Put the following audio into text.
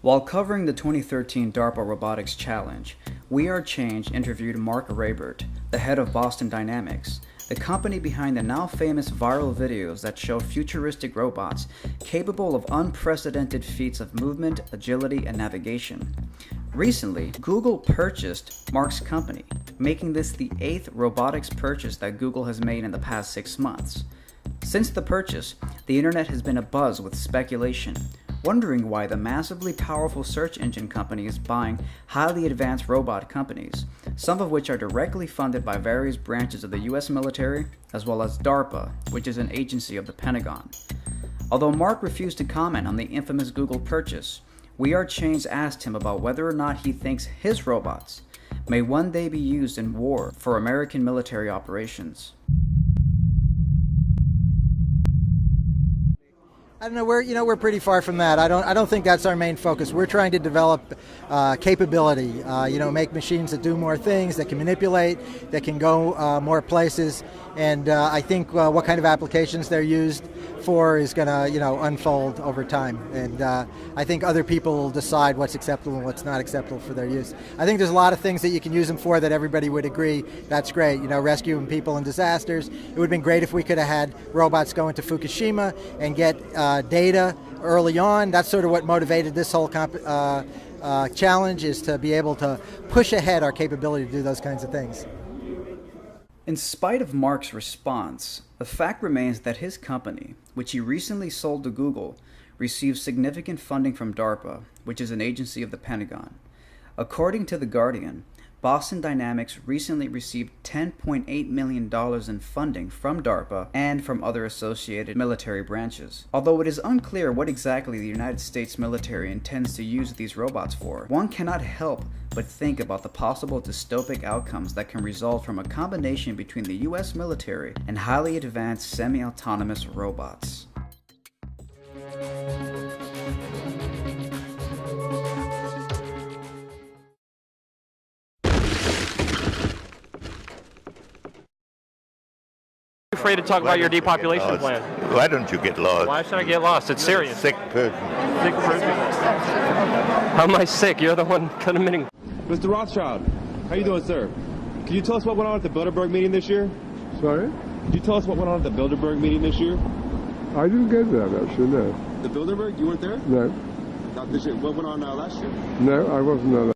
While covering the 2013 Darpa Robotics Challenge, We Are Change interviewed Mark Raybert, the head of Boston Dynamics, the company behind the now famous viral videos that show futuristic robots capable of unprecedented feats of movement, agility, and navigation. Recently, Google purchased Mark's company, making this the 8th robotics purchase that Google has made in the past 6 months. Since the purchase, the internet has been abuzz with speculation, wondering why the massively powerful search engine company is buying highly advanced robot companies, some of which are directly funded by various branches of the US military, as well as Darpa, which is an agency of the Pentagon. Although Mark refused to comment on the infamous Google purchase, We Are Change asked him about whether or not he thinks his robots may one day be used in war for American military operations. I don't know. We're pretty far from that. I don't think that's our main focus. We're trying to develop capability. Make machines that do more things, that can manipulate, that can go more places. And I think what kind of applications they're used for is going to, unfold over time. And I think other people will decide what's acceptable and what's not acceptable for their use. I think there's a lot of things that you can use them for that everybody would agree that's great. Rescuing people in disasters. It would have been great if we could have had robots go into Fukushima and get data early on. That's sort of what motivated this whole challenge, is to be able to push ahead our capability to do those kinds of things. In spite of Mark's response, the fact remains that his company, which he recently sold to Google, received significant funding from Darpa, which is an agency of the Pentagon. According to The Guardian, Boston Dynamics recently received $10.8 million in funding from Darpa and from other associated military branches. Although it is unclear what exactly the United States military intends to use these robots for, one cannot help but think about the possible dystopic outcomes that can result from a combination between the US military and highly advanced semi-autonomous robots. Afraid to talk about your depopulation plan. Why don't you get lost? Why should I get lost? It's serious. Sick person. Sick person. How am I sick? You're the one committing. Mr. Rothschild, how you doing, sir? Can you tell us what went on at the Bilderberg meeting this year? Sorry? Could you tell us what went on at the Bilderberg meeting this year? I didn't get that, actually, no. The Bilderberg? You weren't there? No. Not this year. What went on last year? No, I wasn't there.